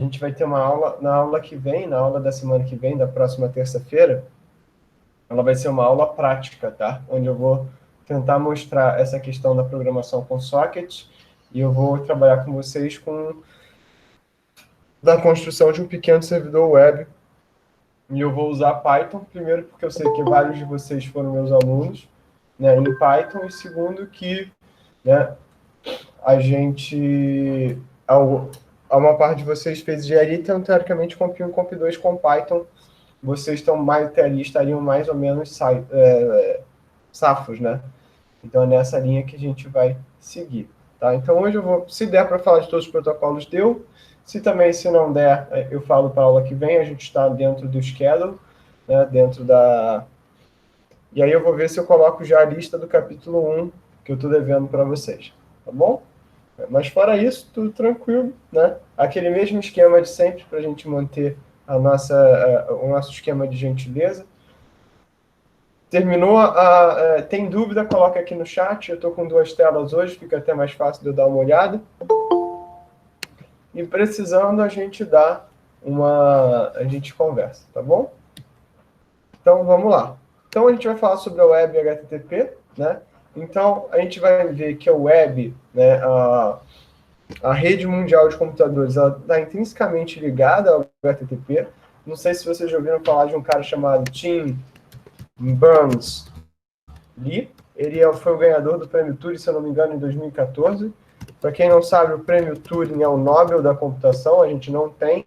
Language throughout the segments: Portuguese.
a gente vai ter uma aula, na aula que vem, na aula da semana que vem, da próxima terça-feira, ela vai ser uma aula prática, tá? Onde eu vou tentar mostrar essa questão da programação com sockets e eu vou trabalhar com vocês com da construção de um pequeno servidor web. E eu vou usar Python, primeiro porque eu sei que vários de vocês foram meus alunos, né, em Python, e segundo que, né, a gente, uma parte de vocês fez engenharia, então, teoricamente, Comp 1 e Comp 2 com Python, vocês estariam mais ou menos safos, né? Então, é nessa linha que a gente vai seguir, tá? Então, hoje eu vou, se der para falar de todos os protocolos, deu. Se não der, eu falo para a aula que vem, a gente está dentro do schedule, né, dentro da... E aí eu vou ver se eu coloco já a lista do capítulo 1, que eu estou devendo para vocês, tá bom? Mas fora isso, tudo tranquilo, né? Aquele mesmo esquema de sempre para a gente manter o nosso esquema de gentileza. Terminou tem dúvida, coloca aqui no chat. Eu estou com 2 telas hoje, fica até mais fácil de eu dar uma olhada. E precisando, a gente a gente conversa, tá bom? Então, vamos lá. Então, a gente vai falar sobre a web HTTP, né? Então, a gente vai ver que a web, né, a rede mundial de computadores, ela está intrinsecamente ligada ao HTTP. Não sei se vocês já ouviram falar de um cara chamado Tim Berners-Lee. Ele foi o ganhador do prêmio Turing, se eu não me engano, em 2014. Para quem não sabe, o prêmio Turing é o Nobel da computação. A gente não tem,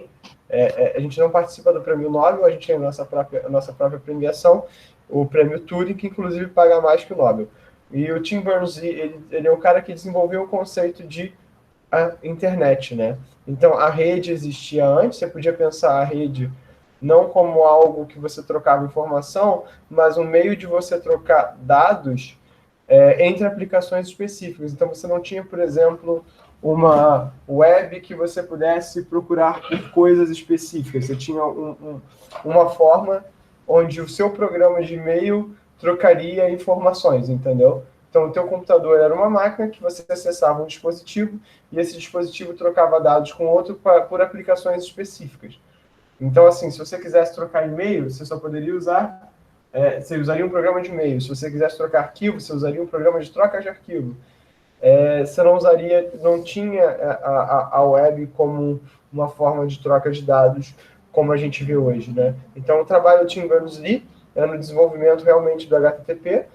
a gente não participa do prêmio Nobel, a gente tem a nossa própria premiação, o prêmio Turing, que inclusive paga mais que o Nobel. E o Tim Berners-Lee, ele é o cara que desenvolveu o conceito de a internet, né? Então, a rede existia antes, você podia pensar a rede não como algo que você trocava informação, mas um meio de você trocar dados entre aplicações específicas. Então, você não tinha, por exemplo, uma web que você pudesse procurar por coisas específicas. Você tinha uma forma onde o seu programa de e-mail trocaria informações, entendeu? Então, o teu computador era uma máquina que você acessava um dispositivo e esse dispositivo trocava dados com outro por aplicações específicas. Então, assim, se você quisesse trocar e-mail, você só poderia usar... você usaria um programa de e-mail. Se você quisesse trocar arquivo, você usaria um programa de troca de arquivo. Você não tinha a web como uma forma de troca de dados como a gente vê hoje, né? Então, o trabalho do Tim Berners-Lee é no desenvolvimento realmente do HTTP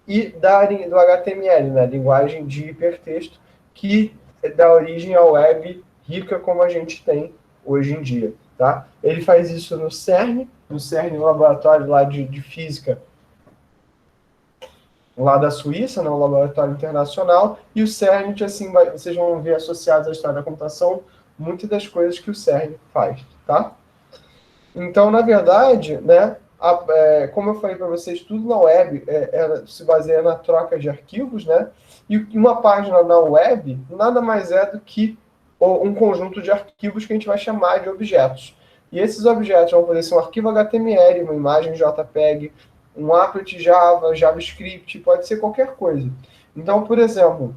e do HTML, né? Linguagem de hipertexto, que dá origem à web rica como a gente tem hoje em dia, tá? Ele faz isso no CERN, no laboratório lá de física, lá da Suíça, né, um laboratório internacional, e o CERN, assim, vocês vão ver associados à história da computação muitas das coisas que o CERN faz, tá? Então, na verdade, né, como eu falei para vocês, tudo na web se baseia na troca de arquivos, né? E uma página na web nada mais é do que um conjunto de arquivos que a gente vai chamar de objetos. E esses objetos vão poder ser um arquivo HTML, uma imagem JPEG, um applet Java, JavaScript, pode ser qualquer coisa. Então, por exemplo,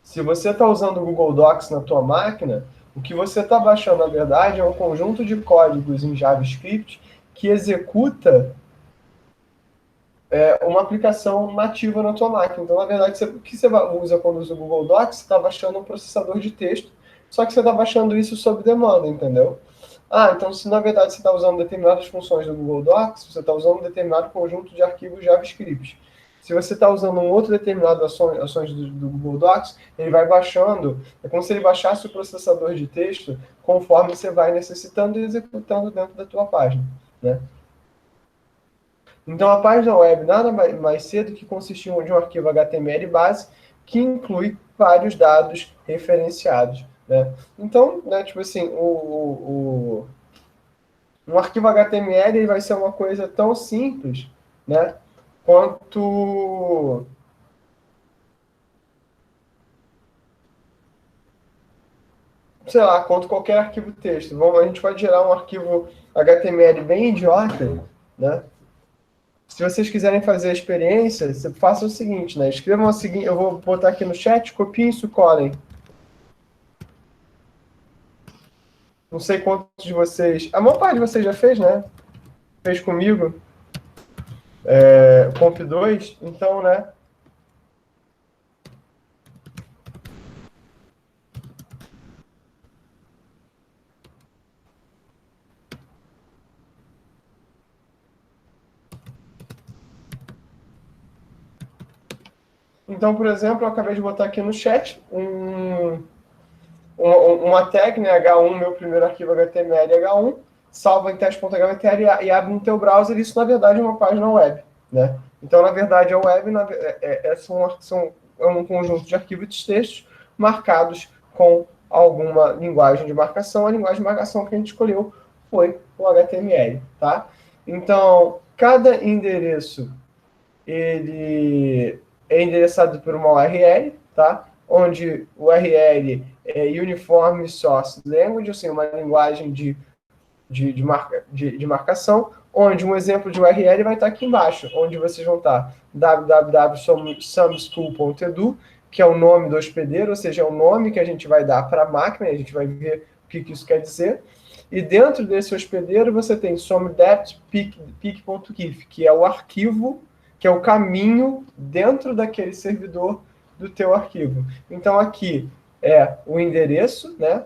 se você está usando o Google Docs na tua máquina, o que você está baixando, na verdade, é um conjunto de códigos em JavaScript que executa uma aplicação nativa na tua máquina. Então, na verdade, o que você usa quando usa o Google Docs, você está baixando um processador de texto, só que você está baixando isso sob demanda, entendeu? Então, se na verdade você está usando determinadas funções do Google Docs, você está usando um determinado conjunto de arquivos JavaScript. Se você está usando um outro determinado ações do Google Docs, ele vai baixando, é como se ele baixasse o processador de texto conforme você vai necessitando e executando dentro da tua página, né? Então, a página web nada mais cedo que consiste de um arquivo HTML base que inclui vários dados referenciados, né? Então, né, tipo assim, um arquivo HTML ele vai ser uma coisa tão simples, né, quanto, sei lá, quanto qualquer arquivo texto. A gente pode gerar um arquivo HTML bem idiota, né? Se vocês quiserem fazer a experiência, façam o seguinte, né? Escrevam o seguinte, eu vou botar aqui no chat, copiem isso, colhem. Não sei quantos de vocês... A maior parte de vocês já fez, né? Fez comigo. Comp 2. Então, né? Então, por exemplo, eu acabei de botar aqui no chat uma tag, né, H1, meu primeiro arquivo HTML H1, salva em teste.html e abre no teu browser. Isso, na verdade, é uma página web, né? Então, na verdade, a web é um conjunto de arquivos de textos marcados com alguma linguagem de marcação. A linguagem de marcação que a gente escolheu foi o HTML, tá? Então, cada endereço ele é endereçado por uma URL, tá? Onde o URL é Uniform Source Language, ou seja, uma linguagem de marcação, onde um exemplo de URL vai estar aqui embaixo, onde vocês vão estar www.sumschool.edu, que é o nome do hospedeiro, ou seja, é o nome que a gente vai dar para a máquina, a gente vai ver o que isso quer dizer. E dentro desse hospedeiro você tem somedept.pic.gif, que é o arquivo, que é o caminho dentro daquele servidor do teu arquivo. Então aqui é o endereço, né?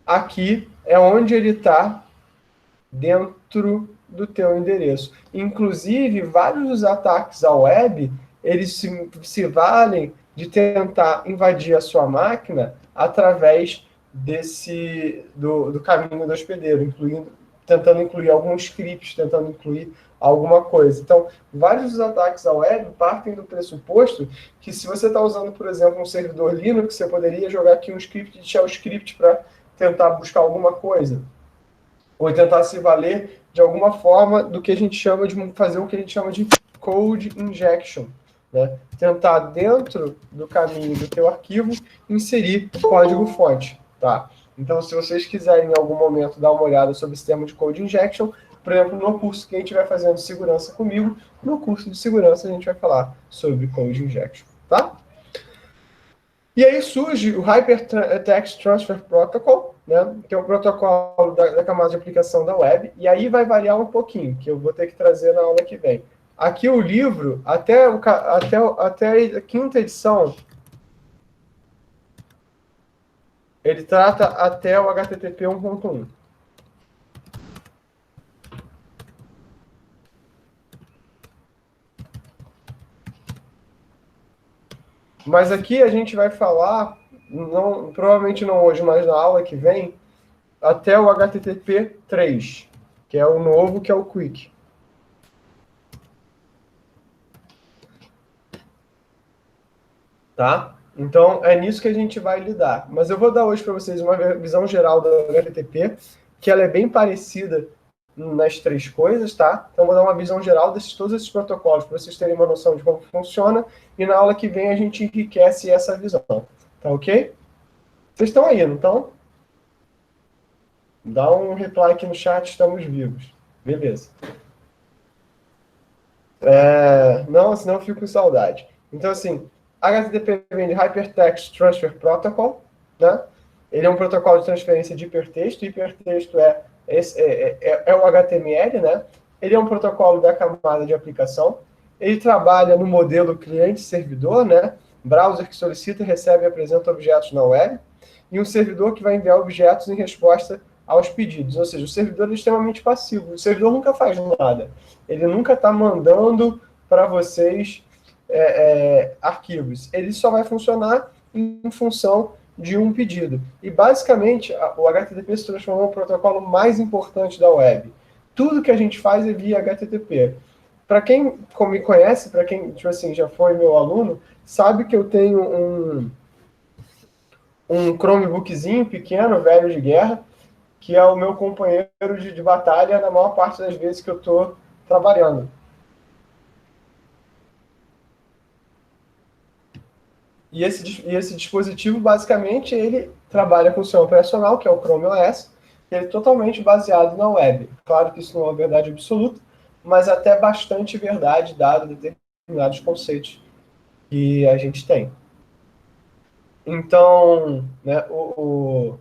Aqui é onde ele está dentro do teu endereço. Inclusive, vários dos ataques à web, eles se valem de tentar invadir a sua máquina através do caminho do hospedeiro, tentando incluir alguns scripts, tentando incluir alguma coisa. Então, vários dos ataques à web partem do pressuposto que se você está usando, por exemplo, um servidor Linux, você poderia jogar aqui um script de shell script para tentar buscar alguma coisa, ou tentar se valer de alguma forma do que a gente chama de fazer o que a gente chama de code injection, né? Tentar dentro do caminho do teu arquivo inserir código-fonte, tá? Então, se vocês quiserem em algum momento dar uma olhada sobre esse termo de code injection, por exemplo, no curso que a gente vai fazendo segurança comigo, no curso de segurança a gente vai falar sobre code injection, tá? E aí surge o Hypertext Transfer Protocol, né, que é o protocolo da camada de aplicação da web, e aí vai variar um pouquinho, que eu vou ter que trazer na aula que vem. Aqui o livro, até a quinta edição, ele trata até o HTTP 1.1. Mas aqui a gente vai falar, provavelmente não hoje, mas na aula que vem, até o HTTP 3, que é o novo, que é o Quick. Tá? Então, é nisso que a gente vai lidar. Mas eu vou dar hoje para vocês uma visão geral do HTTP, que ela é bem parecida nas três coisas, tá? Então, vou dar uma visão geral desses todos esses protocolos, para vocês terem uma noção de como funciona, e na aula que vem a gente enriquece essa visão. Tá ok? Vocês estão aí, não estão? Dá um reply aqui no chat, estamos vivos. Beleza. Não, senão eu fico com saudade. Então, assim, HTTP vem de Hypertext Transfer Protocol, né? Ele é um protocolo de transferência de hipertexto. Hipertexto é o HTML, né? Ele é um protocolo da camada de aplicação. Ele trabalha no modelo cliente-servidor, né? Browser que solicita, recebe e apresenta objetos na web. E um servidor que vai enviar objetos em resposta aos pedidos. Ou seja, o servidor é extremamente passivo. O servidor nunca faz nada. Ele nunca está mandando para vocês arquivos. Ele só vai funcionar em função de um pedido. E, basicamente, o HTTP se transformou no protocolo mais importante da web. Tudo que a gente faz é via HTTP. Para quem me conhece, para quem tipo assim, já foi meu aluno, sabe que eu tenho um Chromebookzinho pequeno, velho de guerra, que é o meu companheiro de batalha na maior parte das vezes que eu estou trabalhando. E esse dispositivo, basicamente, ele trabalha com o sistema operacional, que é o Chrome OS, que ele é totalmente baseado na web. Claro que isso não é uma verdade absoluta, mas até bastante verdade, dado determinados conceitos que a gente tem. Então, né, o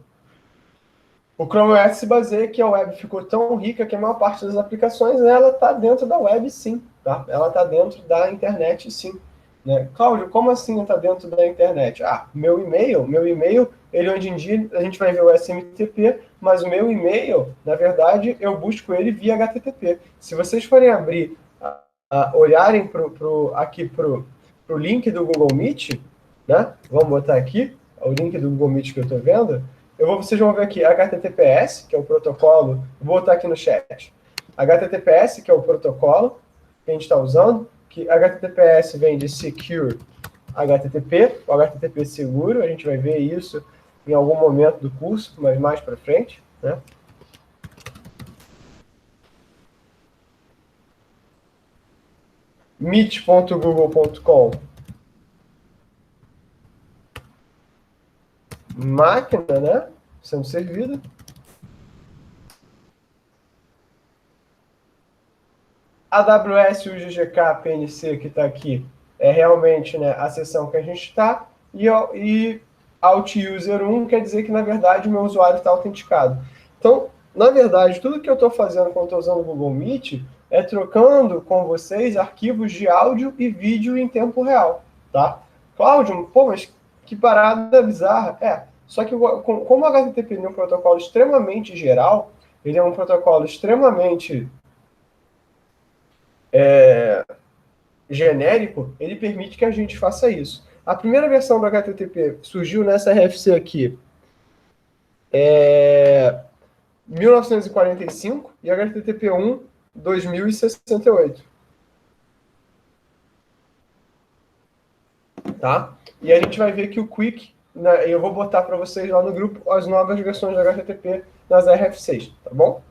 Chrome OS se baseia que a web ficou tão rica que a maior parte das aplicações ela está dentro da web, sim. Tá? Ela está dentro da internet, sim. Né? Cláudio, como assim está dentro da internet? Ah, meu e-mail, ele hoje em dia, a gente vai ver o SMTP, mas o meu e-mail, na verdade, eu busco ele via HTTP. Se vocês forem abrir, olharem aqui para o link do Google Meet, né? Vamos botar aqui o link do Google Meet que eu estou vendo. Vocês vão ver aqui HTTPS, que é o protocolo. Vou botar aqui no chat. HTTPS, que é o protocolo que a gente está usando, que HTTPS vem de Secure HTTP, o HTTP seguro, a gente vai ver isso em algum momento do curso, mas mais para frente, né? Meet.google.com, máquina, né? Sendo servida. AWS, o GGK, PNC que está aqui, é realmente, né, a seção que a gente está, e Alt User 1 quer dizer que, na verdade, o meu usuário está autenticado. Então, na verdade, tudo que eu estou fazendo quando estou usando o Google Meet é trocando com vocês arquivos de áudio e vídeo em tempo real, tá? Cláudio, pô, mas que parada bizarra. Só que como o HTTP é um protocolo extremamente geral, ele é um protocolo extremamente genérico, ele permite que a gente faça isso. A primeira versão do HTTP surgiu nessa RFC aqui, 1945, e HTTP 1, 2068. Tá? E a gente vai ver que o Quick, né, eu vou botar para vocês lá no grupo as novas versões do HTTP nas RF6, tá bom?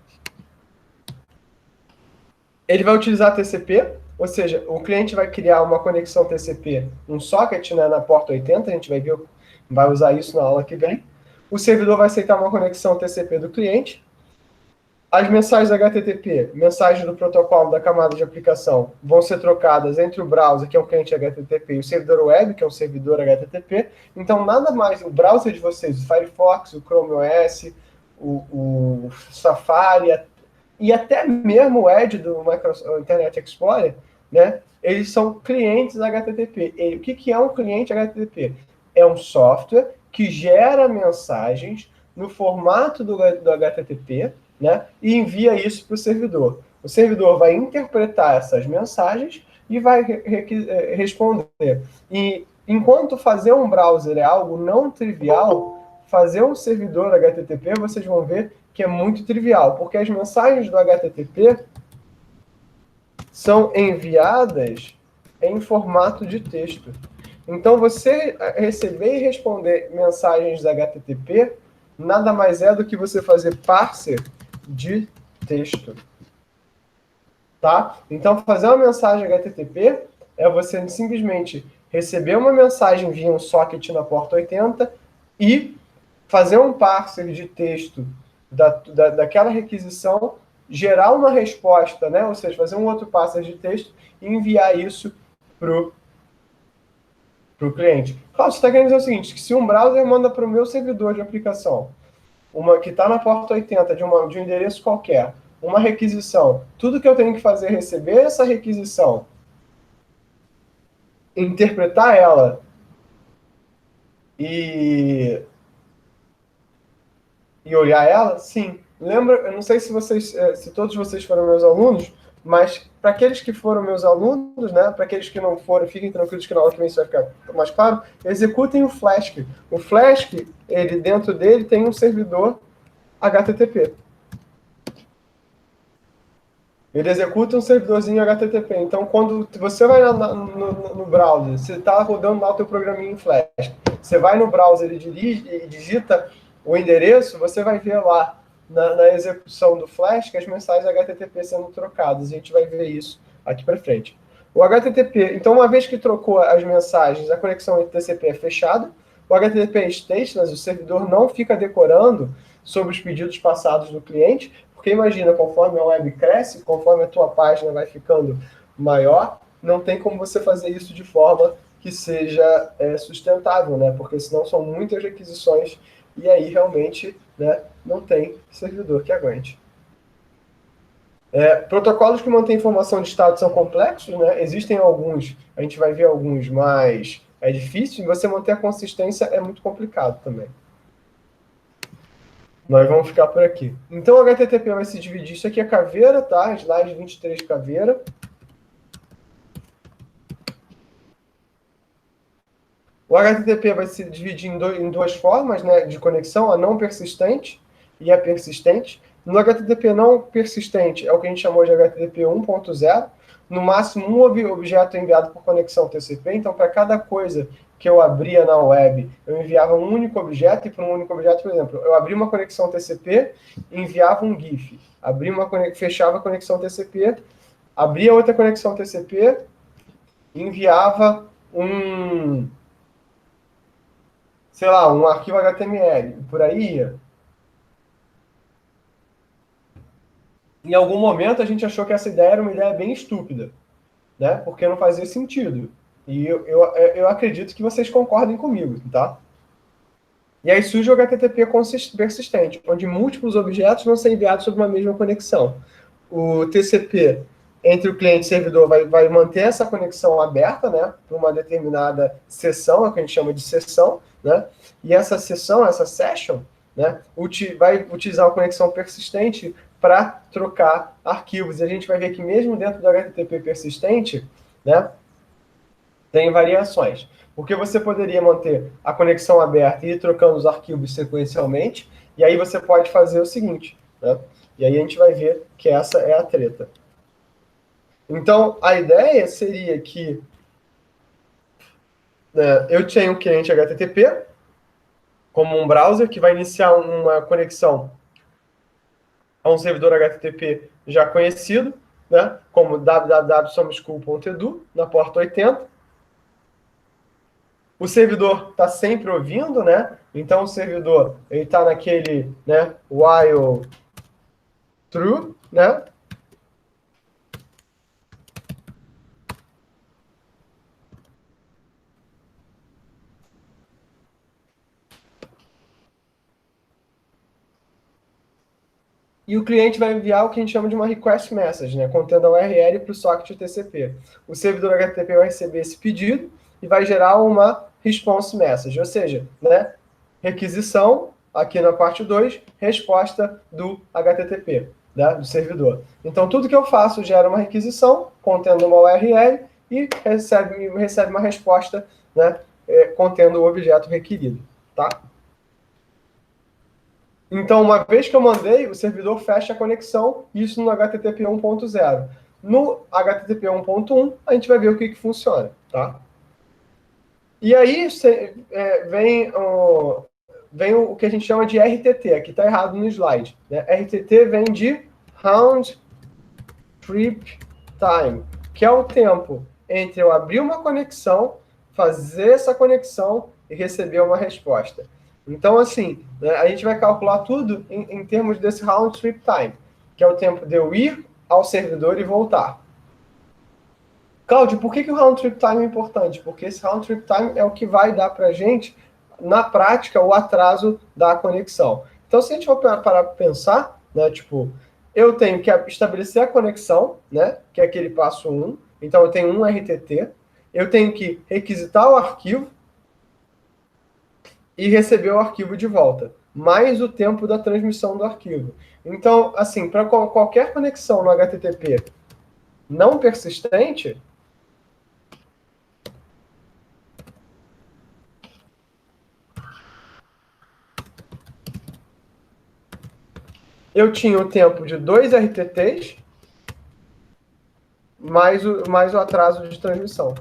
Ele vai utilizar TCP, ou seja, o cliente vai criar uma conexão TCP, um socket, né, na porta 80, a gente vai usar isso na aula que vem. O servidor vai aceitar uma conexão TCP do cliente. As mensagens HTTP, mensagens do protocolo da camada de aplicação, vão ser trocadas entre o browser, que é um cliente HTTP, e o servidor web, que é um servidor HTTP. Então, nada mais, o browser de vocês, o Firefox, o Chrome OS, o Safari, e até mesmo o Edge do Microsoft Internet Explorer, né, eles são clientes HTTP. E o que é um cliente HTTP? É um software que gera mensagens no formato do HTTP, né, e envia isso para o servidor. O servidor vai interpretar essas mensagens e vai responder. E enquanto fazer um browser é algo não trivial, fazer um servidor HTTP, vocês vão ver que é muito trivial, porque as mensagens do HTTP são enviadas em formato de texto. Então, você receber e responder mensagens da HTTP nada mais é do que você fazer parser de texto. Tá? Então, fazer uma mensagem HTTP é você simplesmente receber uma mensagem via um socket na porta 80 e fazer um parser de texto daquela requisição, gerar uma resposta, né? Ou seja, fazer um outro parser de texto e enviar isso para o cliente. Claro, você está querendo dizer o seguinte, que se um browser manda para o meu servidor de aplicação, uma que está na porta 80 de um endereço qualquer, uma requisição, tudo que eu tenho que fazer é receber essa requisição, interpretar ela e olhar ela? Sim. Lembra, eu não sei se todos vocês foram meus alunos, mas para aqueles que foram meus alunos, né, para aqueles que não foram, fiquem tranquilos que na aula que vem isso vai ficar mais claro, executem o Flask. O Flask, ele dentro dele tem um servidor HTTP. Ele executa um servidorzinho HTTP. Então, quando você vai no browser, você está rodando lá o teu programinha em Flash, você vai no browser e digita o endereço, você vai ver lá na execução do Flash que as mensagens HTTP sendo trocadas. A gente vai ver isso aqui para frente. O HTTP, então, uma vez que trocou as mensagens, a conexão entre TCP é fechada. O HTTP é stateless, o servidor não fica decorando sobre os pedidos passados do cliente, porque imagina, conforme a web cresce, conforme a tua página vai ficando maior, não tem como você fazer isso de forma que seja sustentável, né? Porque senão são muitas requisições e aí realmente, né, não tem servidor que aguente. Protocolos que mantêm informação de estado são complexos, né? Existem alguns, a gente vai ver alguns, mas é difícil, e você manter a consistência é muito complicado também. Nós vamos ficar por aqui. Então, o HTTP vai se dividir. Isso aqui é caveira, tá? Slide 23, caveira. O HTTP vai se dividir em duas formas, né, de conexão, a não persistente e a persistente. No HTTP não persistente é o que a gente chamou de HTTP 1.0. No máximo, um objeto é enviado por conexão TCP. Então, para cada coisa que eu abria na web, eu enviava um único objeto, e para um único objeto, por exemplo, eu abria uma conexão TCP e enviava um GIF. Fechava a conexão TCP, abria outra conexão TCP e enviava sei lá, um arquivo HTML, por aí ia. Em algum momento a gente achou que essa ideia era uma ideia bem estúpida, né? Porque não fazia sentido. E eu acredito que vocês concordem comigo, tá? E aí surge o HTTP persistente, onde múltiplos objetos vão ser enviados sobre uma mesma conexão. O TCP entre o cliente e o servidor vai manter essa conexão aberta, né, para uma determinada sessão, é o que a gente chama de sessão, né? E essa sessão, essa session, né, vai utilizar uma conexão persistente para trocar arquivos. E a gente vai ver que mesmo dentro do HTTP persistente, né, tem variações. Porque você poderia manter a conexão aberta e ir trocando os arquivos sequencialmente, e aí você pode fazer o seguinte, né? E aí a gente vai ver que essa é a treta. Então, a ideia seria que eu tenho um cliente HTTP como um browser que vai iniciar uma conexão a um servidor HTTP já conhecido, né, como www.someschool.edu, na porta 80. O servidor está sempre ouvindo, né? Então, o servidor está naquele, né, while true, né? E o cliente vai enviar o que a gente chama de uma request message, né, contendo a URL para o socket TCP. O servidor HTTP vai receber esse pedido e vai gerar uma response message, ou seja, né, requisição, aqui na parte 2, resposta do HTTP, né, do servidor. Então, tudo que eu faço gera uma requisição, contendo uma URL, e recebe uma resposta, né, contendo o objeto requerido. Tá? Então, uma vez que eu mandei, o servidor fecha a conexão, isso no HTTP 1.0. No HTTP 1.1, a gente vai ver o que funciona. Tá? E aí vem o que a gente chama de RTT, aqui está errado no slide. Né? RTT vem de Round Trip Time, que é o tempo entre eu abrir uma conexão, fazer essa conexão e receber uma resposta. Então, assim, né, a gente vai calcular tudo em termos desse Round Trip Time, que é o tempo de eu ir ao servidor e voltar. Cláudio, por que o Round Trip Time é importante? Porque esse Round Trip Time é o que vai dar para a gente, na prática, o atraso da conexão. Então, se a gente for parar para pensar, né, tipo, eu tenho que estabelecer a conexão, né, que é aquele passo 1. Então, eu tenho um RTT. Eu tenho que requisitar o arquivo e receber o arquivo de volta, mais o tempo da transmissão do arquivo. Então, assim, para qualquer conexão no HTTP não persistente, eu tinha o tempo de 2 RTTs mais o atraso de transmissão.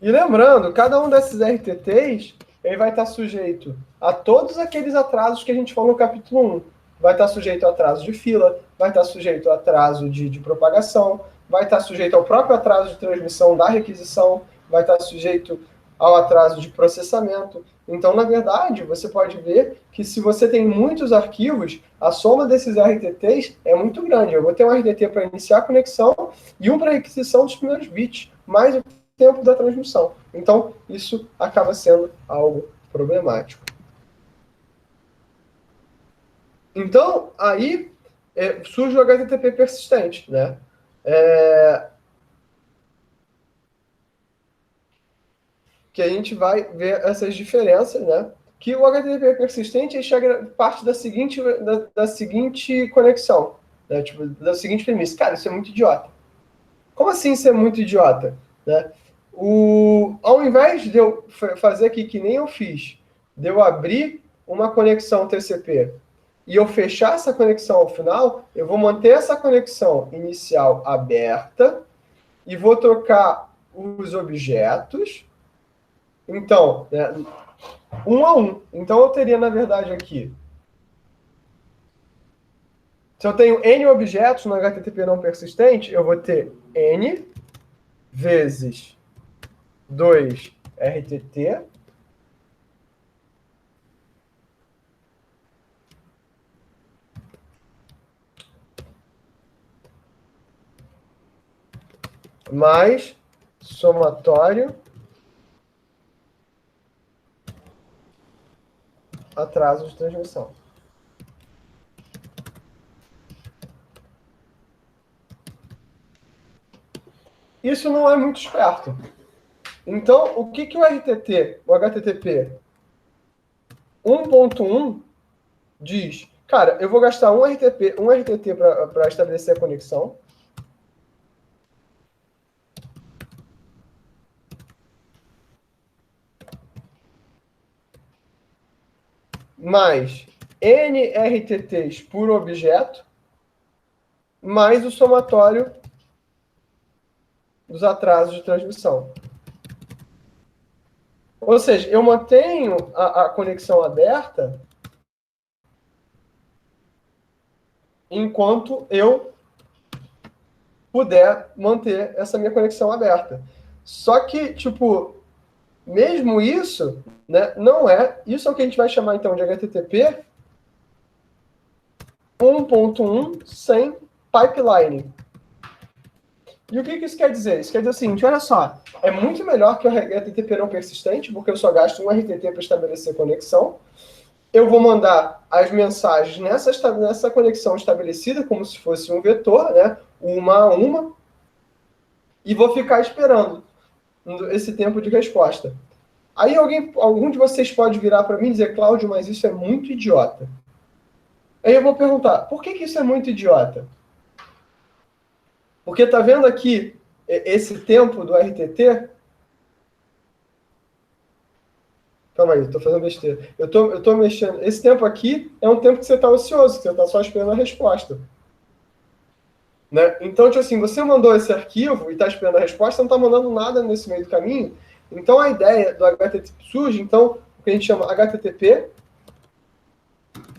E lembrando, cada um desses RTTs ele vai estar sujeito a todos aqueles atrasos que a gente falou no capítulo 1. Vai estar sujeito a atraso de fila, vai estar sujeito a atraso de propagação, vai estar sujeito ao próprio atraso de transmissão da requisição, vai estar sujeito ao atraso de processamento. Então, na verdade, você pode ver que se você tem muitos arquivos, a soma desses RTTs é muito grande. Eu vou ter um RTT para iniciar a conexão e um para requisição dos primeiros bits, mais o tempo da transmissão. Então, isso acaba sendo algo problemático. Então, aí surge o HTTP persistente, né? Que a gente vai ver essas diferenças, né? Que o HTTP persistente chega parte da seguinte conexão, né? Tipo, da seguinte premissa. Cara, isso é muito idiota. Como assim isso é muito idiota? Né? Ao invés de eu fazer aqui que nem eu fiz, de eu abrir uma conexão TCP e eu fechar essa conexão ao final, eu vou manter essa conexão inicial aberta e vou trocar os objetos. Então, né, um a um. Então, eu teria, na verdade, aqui... Se eu tenho N objetos no HTTP não persistente, eu vou ter N vezes 2 RTT mais somatório atraso de transmissão. Isso não é muito esperto. Então, o que o RTT, o HTTP 1.1 diz? Cara, eu vou gastar um RTT para estabelecer a conexão. Mais N RTTs por objeto, mais o somatório dos atrasos de transmissão. Ou seja, eu mantenho a conexão aberta enquanto eu puder manter essa minha conexão aberta. Só que, tipo, mesmo isso, né, não é... Isso é o que a gente vai chamar, então, de HTTP 1.1 sem pipeline. E o que isso quer dizer? Isso quer dizer o seguinte, olha só, é muito melhor que o HTTP não persistente, porque eu só gasto um RTT para estabelecer conexão. Eu vou mandar as mensagens nessa conexão estabelecida, como se fosse um vetor, né? Uma a uma, e vou ficar esperando esse tempo de resposta. Aí algum de vocês pode virar para mim e dizer, Cláudio, mas isso é muito idiota. Aí eu vou perguntar, por que isso é muito idiota? Porque tá vendo aqui esse tempo do RTT? Calma aí, eu tô fazendo besteira. Eu tô mexendo. Esse tempo aqui é um tempo que você tá ocioso, que você tá só esperando a resposta. Né? Então, tipo assim, você mandou esse arquivo e está esperando a resposta, não está mandando nada nesse meio do caminho. Então, a ideia do HTTP surge, então, o que a gente chama HTTP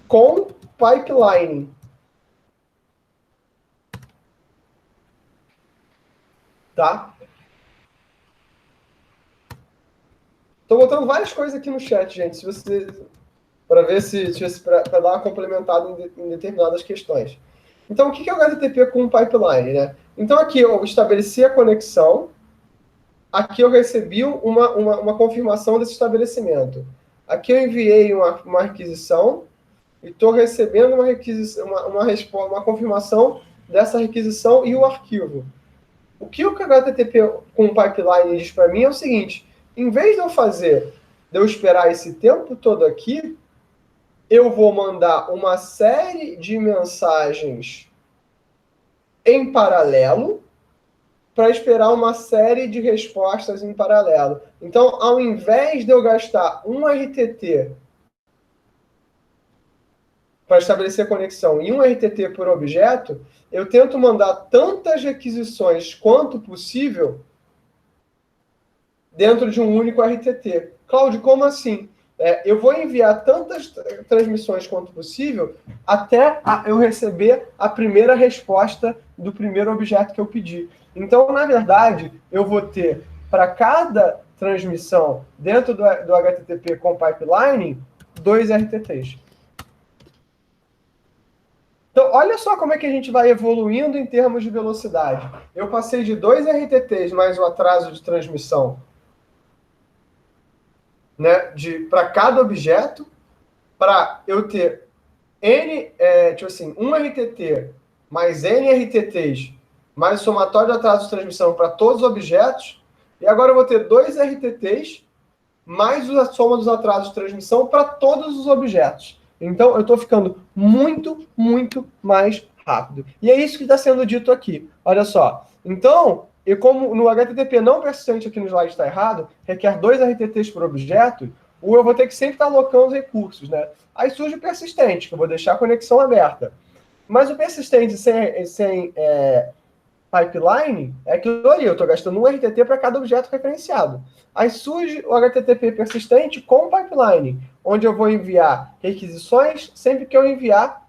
com pipeline. Tá? Estou botando várias coisas aqui no chat, gente, se você para ver para dar uma complementada em determinadas questões. Então, o que é o HTTP com pipeline? Né? Então, aqui eu estabeleci a conexão, aqui eu recebi uma confirmação desse estabelecimento. Aqui eu enviei uma requisição e estou recebendo uma confirmação dessa requisição e o arquivo. O que o HTTP com pipeline diz para mim é o seguinte, em vez de eu esperar esse tempo todo aqui, eu vou mandar uma série de mensagens em paralelo para esperar uma série de respostas em paralelo. Então, ao invés de eu gastar um RTT para estabelecer conexão e um RTT por objeto, eu tento mandar tantas requisições quanto possível dentro de um único RTT. Cláudio, como assim? Eu vou enviar tantas transmissões quanto possível até eu receber a primeira resposta do primeiro objeto que eu pedi. Então, na verdade, eu vou ter, para cada transmissão dentro do HTTP com pipeline, 2 RTTs. Então, olha só como é que a gente vai evoluindo em termos de velocidade. Eu passei de 2 RTTs mais o atraso de transmissão, né, para cada objeto, para eu ter tipo assim, 1 RTT mais N RTTs, mais o somatório de atraso de transmissão para todos os objetos, e agora eu vou ter 2 RTTs mais a soma dos atrasos de transmissão para todos os objetos. Então, eu estou ficando muito, muito mais rápido. E é isso que está sendo dito aqui. Olha só. Então, e como no HTTP não persistente aqui no slide está errado, requer 2 RTTs por objeto, ou eu vou ter que sempre estar alocando recursos, né? Aí surge o persistente, que eu vou deixar a conexão aberta. Mas o persistente sem pipeline é aquilo ali, eu estou gastando 1 RTT para cada objeto referenciado. Aí surge o HTTP persistente com pipeline, onde eu vou enviar requisições sempre que eu enviar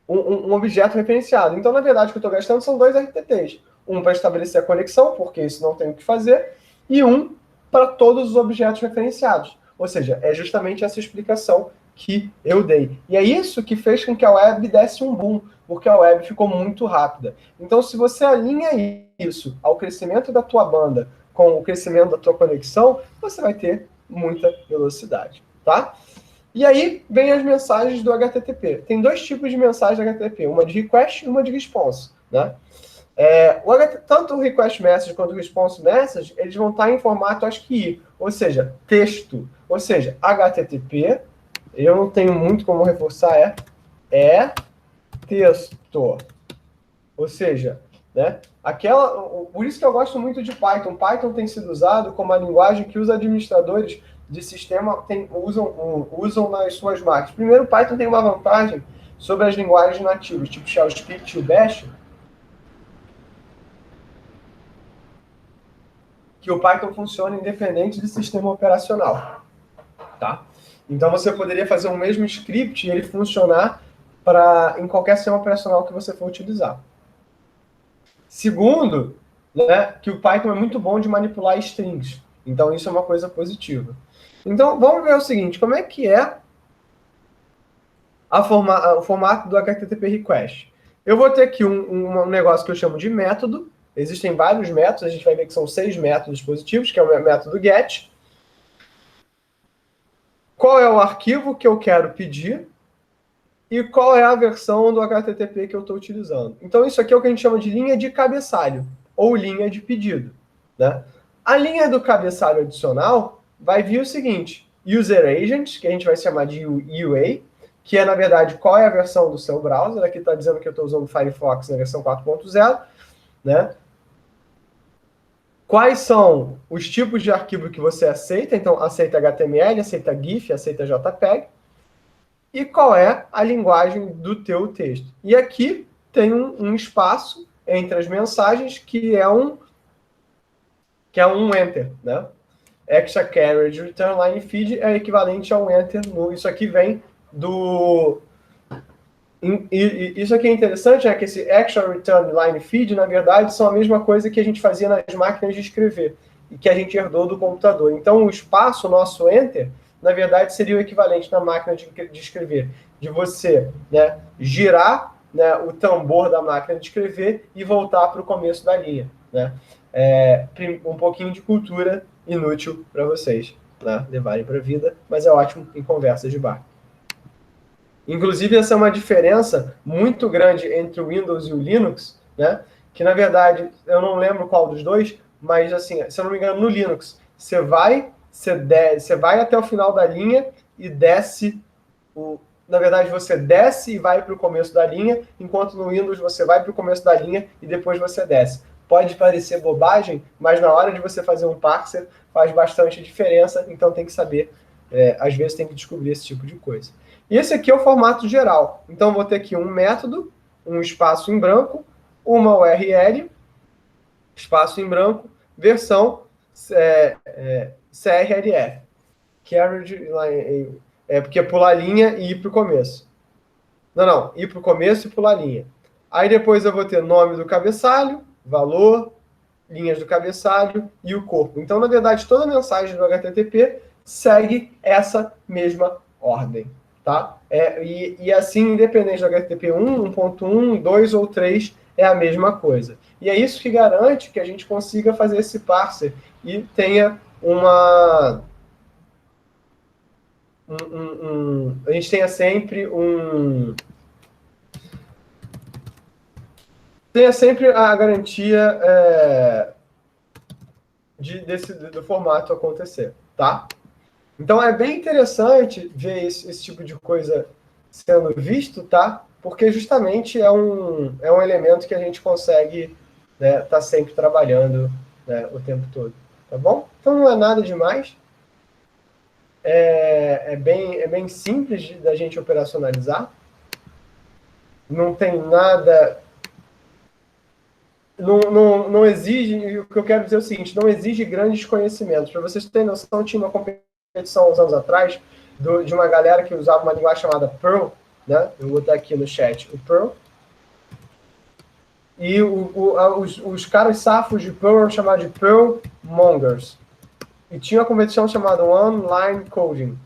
um objeto referenciado. Então, na verdade, o que eu estou gastando são 2 RTTs. Um para estabelecer a conexão, porque isso não tem o que fazer, e um para todos os objetos referenciados. Ou seja, é justamente essa explicação que eu dei. E é isso que fez com que a web desse um boom, porque a web ficou muito rápida. Então, se você alinha isso ao crescimento da tua banda com o crescimento da tua conexão, você vai ter muita velocidade, tá? E aí vem as mensagens do HTTP. Tem 2 tipos de mensagem do HTTP, uma de request e uma de response, né? Tanto o request message quanto o response message, eles vão estar em formato ASCII, ou seja, texto. Ou seja, HTTP, eu não tenho muito como reforçar, é texto. Ou seja, né, por isso que eu gosto muito de Python. Python tem sido usado como a linguagem que os administradores de sistema usam nas suas máquinas. Primeiro, o Python tem uma vantagem sobre as linguagens nativas, tipo Shell Script e o Bash, que o Python funciona independente de sistema operacional, tá? Então, você poderia fazer o mesmo script e ele funcionar em qualquer sistema operacional que você for utilizar. Segundo, né, que o Python é muito bom de manipular strings. Então, isso é uma coisa positiva. Então, vamos ver o seguinte, como é que é o formato do HTTP request. Eu vou ter aqui um negócio que eu chamo de método. Existem vários métodos, a gente vai ver que são 6 métodos positivos, que é o método get. Qual é o arquivo que eu quero pedir e qual é a versão do HTTP que eu estou utilizando. Então, isso aqui é o que a gente chama de linha de cabeçalho, ou linha de pedido, né? A linha do cabeçalho adicional vai vir o seguinte, user agent, que a gente vai chamar de UA, que é, na verdade, qual é a versão do seu browser. Aqui está dizendo que eu estou usando o Firefox na versão 4.0, né? Quais são os tipos de arquivo que você aceita? Então, aceita HTML, aceita GIF, aceita JPEG. E qual é a linguagem do teu texto. E aqui tem um espaço entre as mensagens que é um enter, né? Extra carriage return line feed é equivalente a um enter. Isso aqui vem do... Isso aqui é interessante, que esse extra return line feed, na verdade, são a mesma coisa que a gente fazia nas máquinas de escrever e que a gente herdou do computador. Então, o espaço, o nosso enter, na verdade, seria o equivalente na máquina de escrever, de você, né, girar, né, o tambor da máquina de escrever e voltar para o começo da linha, né? Um pouquinho de cultura inútil para vocês, né, levarem para a vida, mas é ótimo em conversas de bar. Inclusive, essa é uma diferença muito grande entre o Windows e o Linux, né, que, na verdade, eu não lembro qual dos dois, mas, assim, se eu não me engano, no Linux, você vai até o final da linha e desce na verdade, você desce e vai para o começo da linha, enquanto no Windows você vai para o começo da linha e depois você desce. Pode parecer bobagem, mas na hora de você fazer um parser faz bastante diferença, então tem que saber, às vezes tem que descobrir esse tipo de coisa. E esse aqui é o formato geral. Então, vou ter aqui um método, um espaço em branco, uma URL, espaço em branco, versão CRLF. Carriage line, porque é pular linha e ir para o começo. Não, ir para o começo e pular linha. Aí depois eu vou ter nome do cabeçalho, valor, linhas do cabeçalho e o corpo. Então, na verdade, toda mensagem do HTTP segue essa mesma ordem, tá? E assim, independente do HTTP 1, 1.1, 2 ou 3, é a mesma coisa. E é isso que garante que a gente consiga fazer esse parser e tenha a gente tenha sempre a garantia do formato acontecer, tá? Então é bem interessante ver esse tipo de coisa sendo visto, tá? Porque justamente é um elemento que a gente consegue, né, tá sempre trabalhando, né, o tempo todo, tá bom? Então não é nada demais. É bem simples da gente operacionalizar. Não tem nada... Não exige... O que eu quero dizer é o seguinte, não exige grandes conhecimentos. Para vocês terem noção, tinha uma competição uns anos atrás de uma galera que usava uma linguagem chamada Perl, né? Eu vou botar aqui no chat o Perl. E os caras safos de Perl eram chamados de Perl Mongers. E tinha uma competição chamada Online Coding.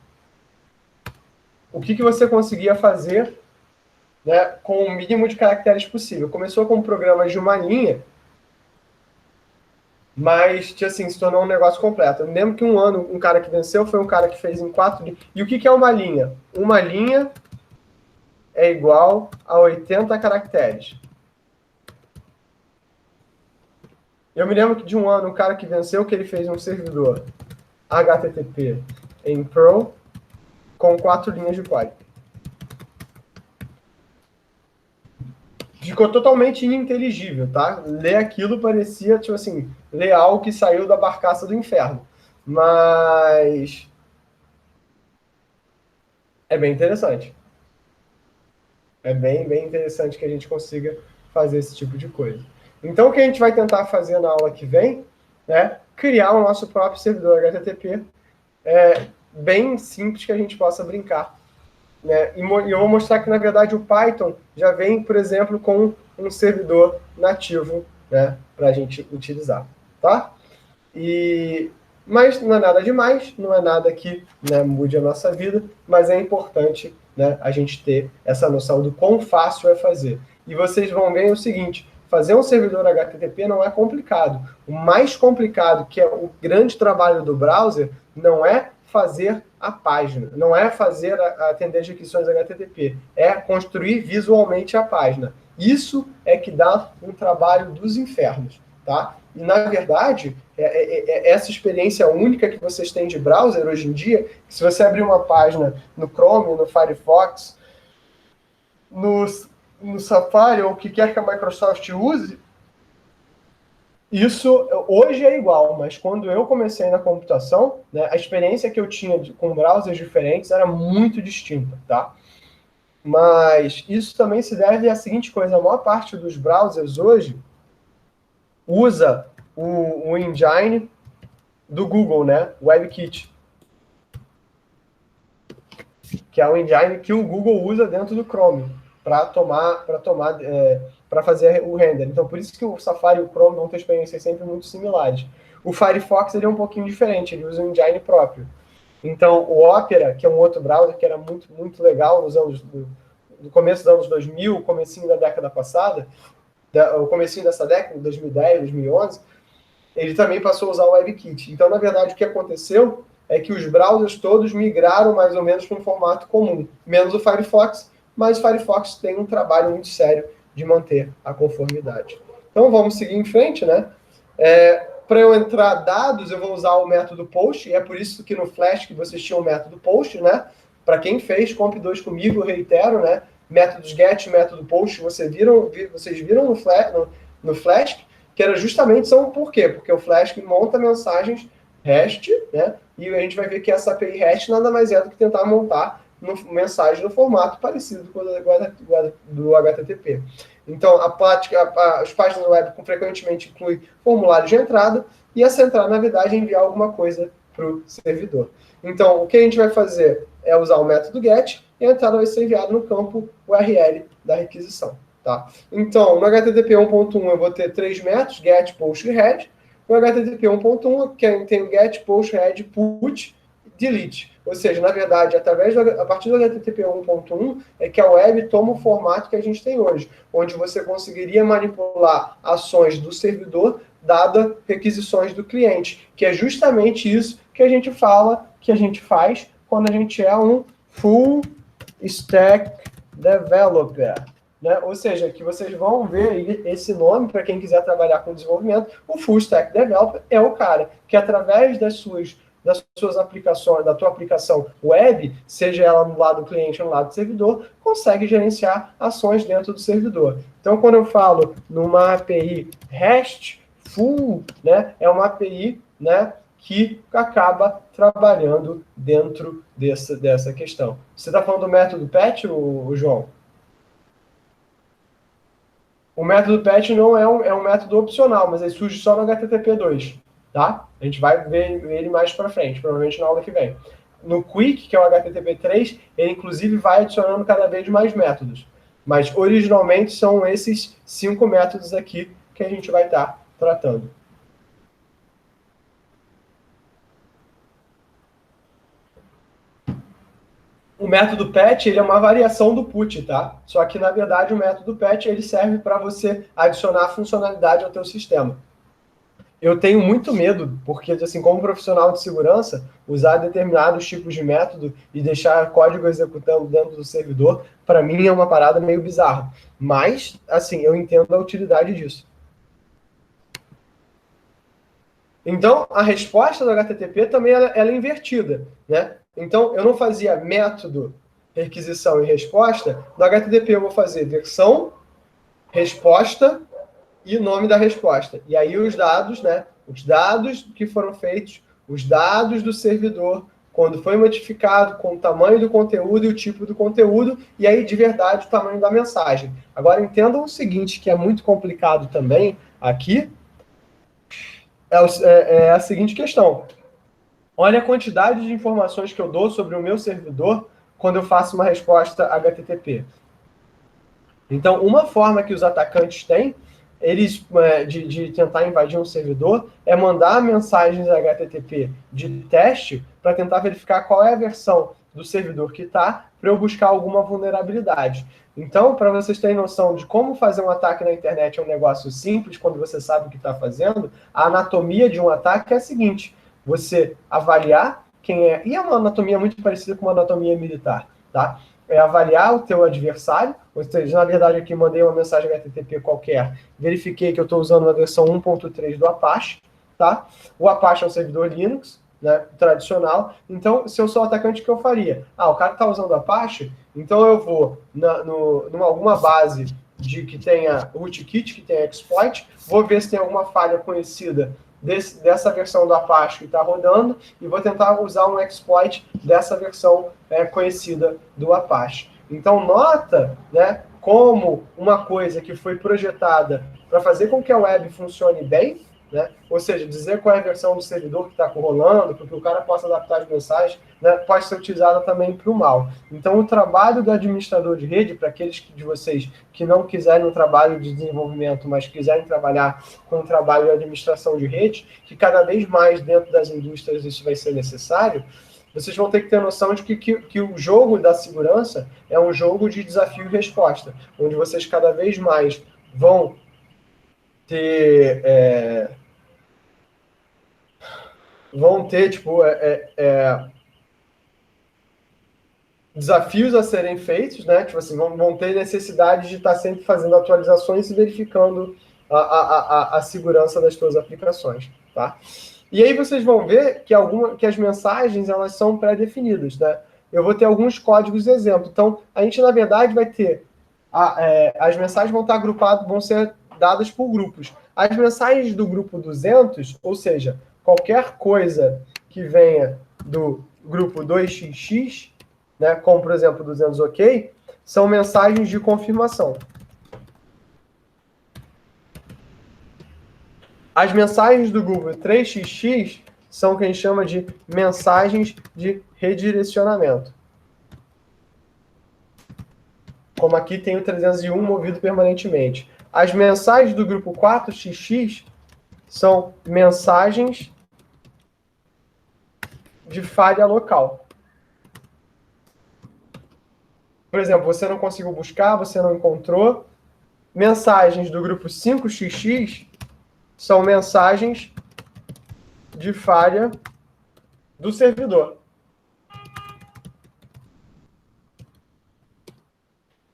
O que você conseguia fazer, né, com o mínimo de caracteres possível. Começou com programas de uma linha, mas assim, se tornou um negócio completo. Eu lembro que um cara que venceu foi um cara que fez em 4 linhas. E o que é uma linha? Uma linha é igual a 80 caracteres. Eu me lembro que de um cara que venceu, que ele fez um servidor HTTP em Perl com 4 linhas de código. Ficou totalmente ininteligível, tá? Ler aquilo parecia, tipo assim, ler algo que saiu da barcaça do inferno. Mas é bem interessante. É bem interessante que a gente consiga fazer esse tipo de coisa. Então, o que a gente vai tentar fazer na aula que vem, né? Criar o nosso próprio servidor HTTP, bem simples que a gente possa brincar. Né? E eu vou mostrar que, na verdade, o Python já vem, por exemplo, com um servidor nativo, né, para a gente utilizar. Tá? Mas não é nada demais, não é nada que, né, mude a nossa vida, mas é importante, né, a gente ter essa noção do quão fácil é fazer. E vocês vão ver o seguinte, fazer um servidor HTTP não é complicado. O mais complicado, que é o grande trabalho do browser, não é fazer a página, não é fazer atender as requisições HTTP, é construir visualmente a página. Isso é que dá um trabalho dos infernos, tá? E, na verdade, essa experiência única que vocês têm de browser hoje em dia, que se você abrir uma página no Chrome, no Firefox, no Safari, ou o que quer que a Microsoft use, isso hoje é igual, mas quando eu comecei na computação, né, a experiência que eu tinha com browsers diferentes era muito distinta, tá? Mas isso também se deve à seguinte coisa, a maior parte dos browsers hoje usa o engine do Google, né? WebKit. Que é o engine que o Google usa dentro do Chrome para fazer o render. Então, por isso que o Safari e o Chrome vão ter experiências sempre muito similares. O Firefox ele é um pouquinho diferente, ele usa um engine próprio. Então, o Opera, que é um outro browser que era muito legal no começo dos anos 2000, comecinho da década passada, o comecinho dessa década, 2010, 2011, ele também passou a usar o WebKit. Então, na verdade, o que aconteceu é que os browsers todos migraram mais ou menos para um formato comum, menos o Firefox, mas o Firefox tem um trabalho muito sério de manter a conformidade. Então, vamos seguir em frente, né? Para eu entrar dados, eu vou usar o método post, e é por isso que no Flash que vocês tinham o método post, né? Para quem fez, comp2 comigo, eu reitero, né? Métodos get, método post, vocês viram no Flash, que era justamente por quê? Porque o Flask monta mensagens REST, né? E a gente vai ver que essa API REST nada mais é do que tentar montar mensagem no formato parecido com o do HTTP. Então, as páginas web frequentemente incluem formulários de entrada, e essa entrada, na verdade, é enviar alguma coisa para o servidor. Então, o que a gente vai fazer é usar o método get, e a entrada vai ser enviada no campo URL da requisição. Tá? Então, no HTTP 1.1 eu vou ter 3 métodos, get, post e head. No HTTP 1.1 tem o get, post, head, put, delete. Ou seja, na verdade, a partir do HTTP 1.1 é que a web toma o formato que a gente tem hoje, onde você conseguiria manipular ações do servidor dada requisições do cliente, que é justamente isso que a gente fala, que a gente faz quando a gente é um full stack developer. Né? Ou seja, que vocês vão ver esse nome, para quem quiser trabalhar com desenvolvimento, o Full Stack Developer é o cara que, através das suas aplicações, da tua aplicação web, seja ela no lado do cliente ou no lado do servidor, consegue gerenciar ações dentro do servidor. Então, quando eu falo numa API RESTful, né, é uma API, né, que acaba trabalhando dentro dessa questão. Você está falando do método PET, João? O método PET não é um método opcional, mas ele surge só no HTTP 2, tá? A gente vai ver ele mais para frente, provavelmente na aula que vem. No Quick, que é o HTTP 3, ele inclusive vai adicionando cada vez mais métodos. Mas originalmente são esses 5 métodos aqui que a gente vai estar tratando. O método PET ele é uma variação do put, tá? Só que, na verdade, o método PET ele serve para você adicionar funcionalidade ao teu sistema. Eu tenho muito medo, porque, assim, como profissional de segurança, usar determinados tipos de método e deixar código executando dentro do servidor, para mim é uma parada meio bizarra. Mas, assim, eu entendo a utilidade disso. Então, a resposta do HTTP também ela é invertida, né? Então, eu não fazia método, requisição e resposta. No HTTP eu vou fazer versão, resposta e nome da resposta. E aí os dados, né? Os dados que foram feitos, os dados do servidor, quando foi modificado, com o tamanho do conteúdo e o tipo do conteúdo, e aí de verdade o tamanho da mensagem. Agora entendam o seguinte, que é muito complicado também aqui, é a seguinte questão. Olha a quantidade de informações que eu dou sobre o meu servidor quando eu faço uma resposta HTTP. Então, uma forma que os atacantes têm de tentar invadir um servidor é mandar mensagens HTTP de teste para tentar verificar qual é a versão do servidor que está, para eu buscar alguma vulnerabilidade. Então, para vocês terem noção de como fazer um ataque na internet é um negócio simples, quando você sabe o que está fazendo, a anatomia de um ataque é a seguinte: você avaliar quem é... E é uma anatomia muito parecida com uma anatomia militar, tá? É avaliar o teu adversário, ou seja, na verdade aqui mandei uma mensagem HTTP qualquer, verifiquei que eu estou usando a versão 1.3 do Apache, tá? O Apache é um servidor Linux, né, tradicional, então se eu sou atacante, o que eu faria? O cara está usando Apache, então eu vou numa alguma base que tenha rootkit, que tenha exploit, vou ver se tem alguma falha conhecida dessa versão do Apache que está rodando e vou tentar usar um exploit dessa versão conhecida do Apache. Então, nota, né, como uma coisa que foi projetada para fazer com que a web funcione bem, né, ou seja, dizer qual é a versão do servidor que está rolando, para que o cara possa adaptar as mensagens, né, pode ser utilizada também para o mal. Então, o trabalho do administrador de rede, para aqueles de vocês que não quiserem um trabalho de desenvolvimento, mas quiserem trabalhar com um trabalho de administração de rede, que cada vez mais dentro das indústrias isso vai ser necessário, vocês vão ter que ter noção de que o jogo da segurança é um jogo de desafio e resposta, onde vocês cada vez mais vão ter... tipo, desafios a serem feitos, né? Tipo assim, vão ter necessidade de estar sempre fazendo atualizações e verificando a segurança das suas aplicações, tá? E aí vocês vão ver que as mensagens, elas são pré-definidas, né? Eu vou ter alguns códigos exemplo. Então, a gente, na verdade, vai ter... as mensagens vão estar agrupadas, vão ser dadas por grupos. As mensagens do grupo 200, ou seja, qualquer coisa que venha do grupo 2xx, né, como, por exemplo, 200 OK, são mensagens de confirmação. As mensagens do grupo 3xx são o que a gente chama de mensagens de redirecionamento. como aqui tem o 301 movido permanentemente. As mensagens do grupo 4xx são mensagens de falha local. Por exemplo, você não conseguiu buscar, você não encontrou. Mensagens do grupo 5xx são mensagens de falha do servidor.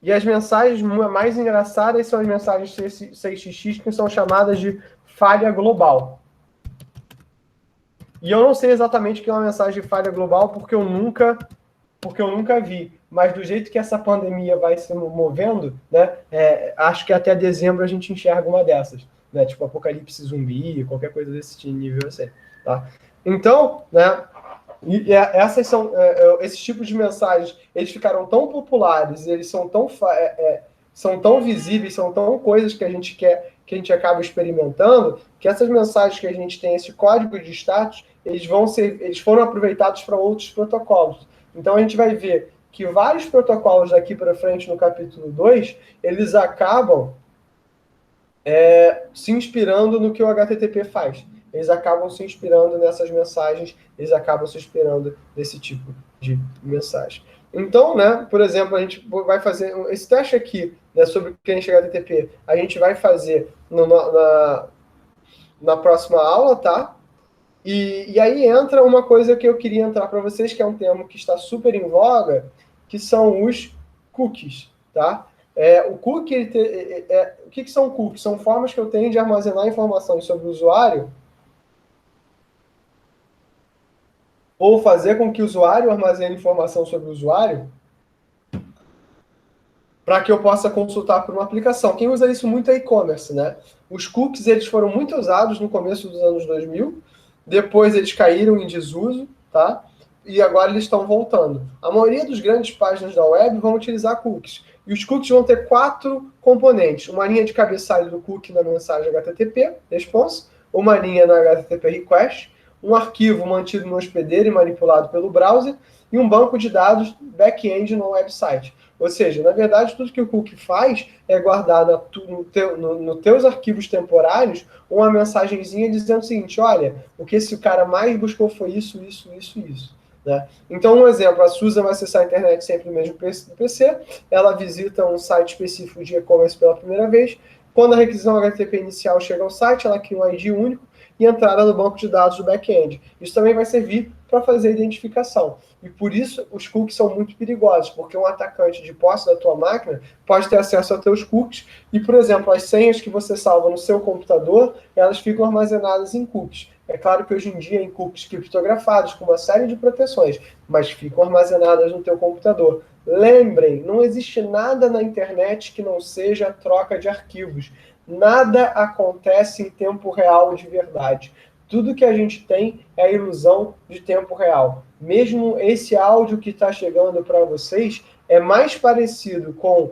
E as mensagens mais engraçadas são as mensagens 6xx, que são chamadas de falha global. E eu não sei exatamente o que é uma mensagem de falha global, porque eu nunca vi. Mas do jeito que essa pandemia vai se movendo, né, acho que até dezembro a gente enxerga uma dessas. Né, tipo apocalipse zumbi, qualquer coisa desse nível assim. Tá? Então, né, essas são esses tipos de mensagens, eles ficaram tão populares, eles são tão visíveis, são tão coisas que a gente quer, que a gente acaba experimentando, que essas mensagens que a gente tem, esse código de status, eles foram aproveitados para outros protocolos. Então a gente vai ver que vários protocolos daqui para frente no capítulo 2, eles acabam se inspirando no que o HTTP faz. Eles acabam se inspirando nessas mensagens, eles acabam se inspirando nesse tipo de mensagem. Então, né, por exemplo, a gente vai fazer esse teste aqui, né, sobre o que é HTTP, a gente vai fazer na próxima aula, tá? E aí entra uma coisa que eu queria entrar para vocês, que é um termo que está super em voga, que são os cookies, tá? O cookie, o que são cookies? São formas que eu tenho de armazenar informações sobre o usuário ou fazer com que o usuário armazene informação sobre o usuário para que eu possa consultar por uma aplicação. Quem usa isso muito é e-commerce, né? Os cookies, eles foram muito usados no começo dos anos 2000, depois eles caíram em desuso, tá? E agora eles estão voltando. A maioria dos grandes páginas da web vão utilizar cookies. E os cookies vão ter 4 componentes. Uma linha de cabeçalho do cookie na mensagem HTTP, response, uma linha na HTTP request, um arquivo mantido no hospedeiro e manipulado pelo browser, e um banco de dados back-end no website. Ou seja, na verdade, tudo que o cookie faz é guardar nos teus arquivos temporários uma mensagenzinha dizendo o seguinte: olha, o que esse cara mais buscou foi isso, isso, isso, isso. Né? Então, um exemplo, a Susan vai acessar a internet sempre no mesmo PC, ela visita um site específico de e-commerce pela primeira vez. Quando a requisição HTTP inicial chega ao site, ela cria um ID único e entrada no banco de dados do back-end. Isso também vai servir para fazer a identificação. E por isso os cookies são muito perigosos, porque um atacante de posse da tua máquina pode ter acesso aos teus cookies e, por exemplo, as senhas que você salva no seu computador, elas ficam armazenadas em cookies. É claro que hoje em dia em cookies criptografados, com uma série de proteções, mas ficam armazenadas no teu computador. Lembrem, não existe nada na internet que não seja troca de arquivos. Nada acontece em tempo real de verdade. Tudo que a gente tem é a ilusão de tempo real. Mesmo esse áudio que está chegando para vocês é mais parecido com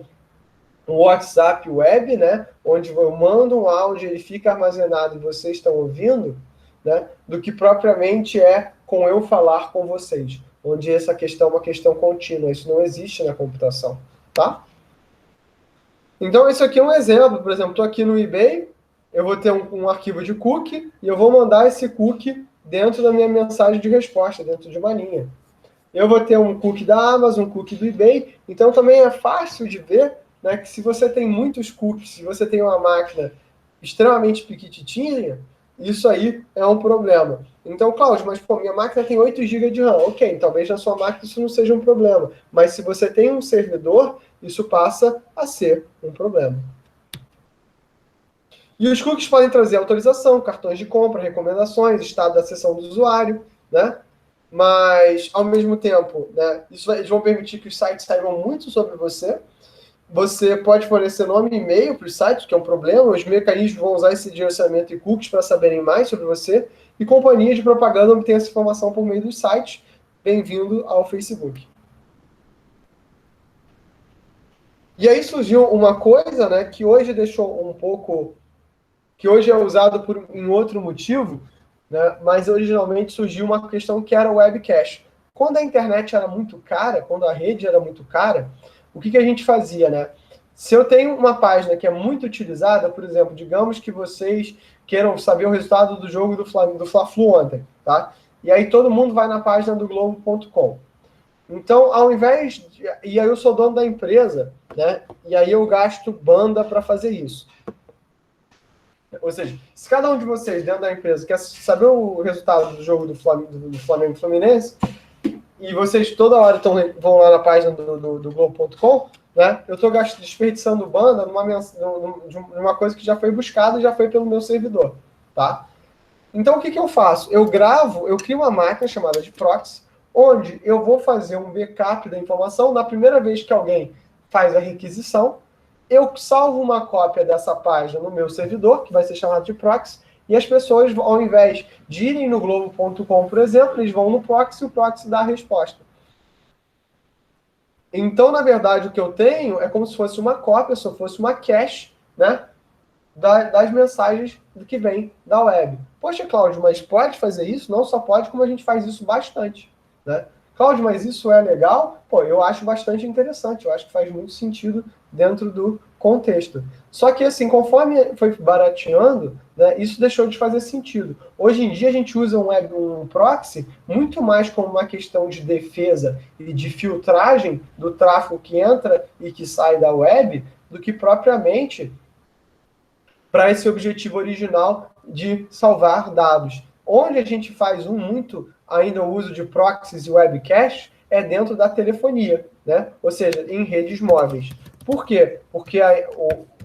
o WhatsApp web, né? Onde eu mando um áudio, ele fica armazenado e vocês estão ouvindo, né? Do que propriamente é com eu falar com vocês. Onde essa questão é uma questão contínua. Isso não existe na computação, tá? Então, isso aqui é um exemplo. Por exemplo, estou aqui no eBay, eu vou ter um arquivo de cookie e eu vou mandar esse cookie dentro da minha mensagem de resposta, dentro de uma linha. Eu vou ter um cookie da Amazon, um cookie do eBay. Então, também é fácil de ver, né, que se você tem muitos cookies, se você tem uma máquina extremamente pequititinha, isso aí é um problema. Então, Cláudio, mas pô, minha máquina tem 8 GB de RAM. Ok, talvez na sua máquina isso não seja um problema. Mas se você tem um servidor, isso passa a ser um problema. E os cookies podem trazer autorização, cartões de compra, recomendações, estado da sessão do usuário, né? Mas, ao mesmo tempo, né, eles vão permitir que os sites saibam muito sobre você. Você pode fornecer nome e e-mail para os sites, que é um problema. Os mecanismos vão usar esse direcionamento e cookies para saberem mais sobre você. E companhias de propaganda obtêm essa informação por meio dos sites. Bem-vindo ao Facebook. E aí surgiu uma coisa, né, que hoje deixou um pouco... que hoje é usado por um outro motivo, né, mas originalmente surgiu uma questão que era o web cache. Quando a internet era muito cara, quando a rede era muito cara, o que a gente fazia, né? Se eu tenho uma página que é muito utilizada, por exemplo, digamos que vocês queiram saber o resultado do jogo do Fla-Flu ontem, tá? E aí todo mundo vai na página do Globo.com. Então, ao invés de, e aí eu sou dono da empresa, né? E aí eu gasto banda para fazer isso. Ou seja, se cada um de vocês dentro da empresa quer saber o resultado do jogo do Flamengo e Fluminense, e vocês toda hora vão lá na página do Globo.com, né? Eu estou desperdiçando banda numa coisa que já foi buscada e já foi pelo meu servidor, tá? Então, o que eu faço? Eu crio uma máquina chamada de proxy, onde eu vou fazer um backup da informação. Na primeira vez que alguém faz a requisição, eu salvo uma cópia dessa página no meu servidor, que vai ser chamado de proxy, e as pessoas, ao invés de irem no Globo.com, por exemplo, eles vão no proxy e o proxy dá a resposta. Então, na verdade, o que eu tenho é como se fosse uma cópia, se fosse uma cache, né, das mensagens que vem da web. Poxa, Cláudio, mas pode fazer isso? Não só pode, como a gente faz isso bastante, né? Cláudio, mas isso é legal? Pô, eu acho bastante interessante, eu acho que faz muito sentido dentro do contexto. Só que, assim, conforme foi barateando, né, isso deixou de fazer sentido. Hoje em dia, a gente usa um proxy muito mais como uma questão de defesa e de filtragem do tráfego que entra e que sai da web, do que propriamente para esse objetivo original de salvar dados. Onde a gente faz ainda o uso de proxies e webcache é dentro da telefonia, né? Ou seja, em redes móveis. Por quê? Porque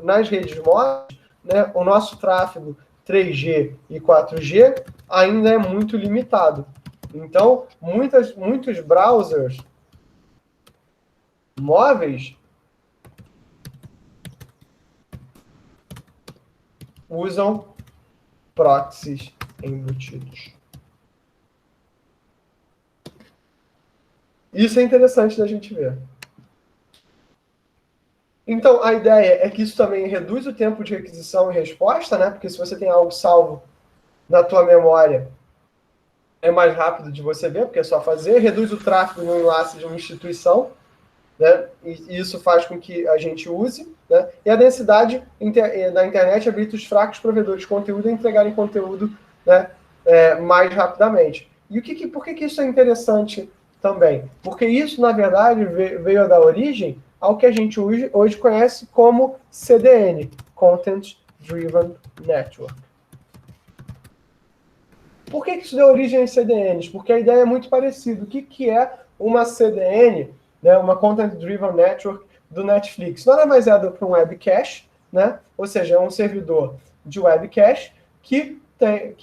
nas redes móveis, né, o nosso tráfego 3G e 4G ainda é muito limitado. Então, muitos browsers móveis usam proxies embutidos. Isso é interessante da gente ver. Então, a ideia é que isso também reduz o tempo de requisição e resposta, né? Porque se você tem algo salvo na tua memória, é mais rápido de você ver, porque é só fazer. Reduz o tráfego no enlace de uma instituição, né? E isso faz com que a gente use, né? E a densidade da internet habilita os fracos provedores de conteúdo a entregarem conteúdo, né, mais rapidamente. E por que isso é interessante também? Porque isso, na verdade, veio da origem ao que a gente hoje conhece como CDN, Content Driven Network. Por que isso deu origem a CDNs? Porque a ideia é muito parecida. O que é uma CDN, né, uma Content Driven Network do Netflix? Nada mais é do que um webcache, né? Ou seja, é um servidor de webcache que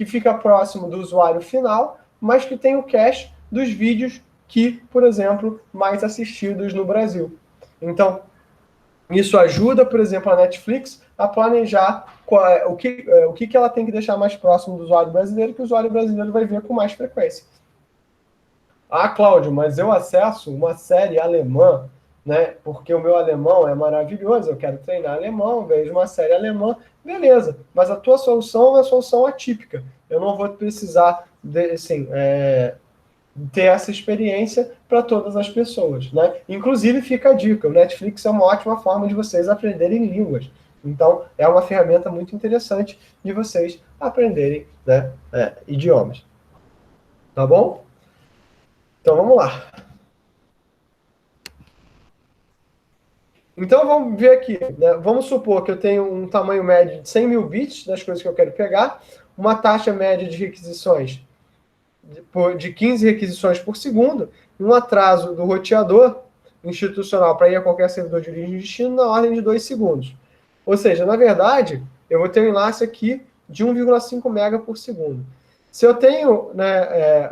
fica próximo do usuário final, mas que tem o cache dos vídeos que, por exemplo, mais assistidos no Brasil. Então, isso ajuda, por exemplo, a Netflix a planejar o que ela tem que deixar mais próximo do usuário brasileiro, que o usuário brasileiro vai ver com mais frequência. Ah, Cláudio, mas eu acesso uma série alemã, né? Porque o meu alemão é maravilhoso, eu quero treinar alemão, vejo uma série alemã, beleza. Mas a tua solução é uma solução atípica. Eu não vou precisar ter essa experiência para todas as pessoas, né? Inclusive, fica a dica, o Netflix é uma ótima forma de vocês aprenderem línguas. Então, é uma ferramenta muito interessante de vocês aprenderem, né, idiomas. Tá bom? Então, vamos lá. Então, vamos ver aqui, né? Vamos supor que eu tenho um tamanho médio de 100 mil bits das coisas que eu quero pegar, uma taxa média de requisições de 15 requisições por segundo, e um atraso do roteador institucional para ir a qualquer servidor de origem e destino na ordem de 2 segundos. Ou seja, na verdade, eu vou ter um enlace aqui de 1,5 mega por segundo. Se eu tenho, né,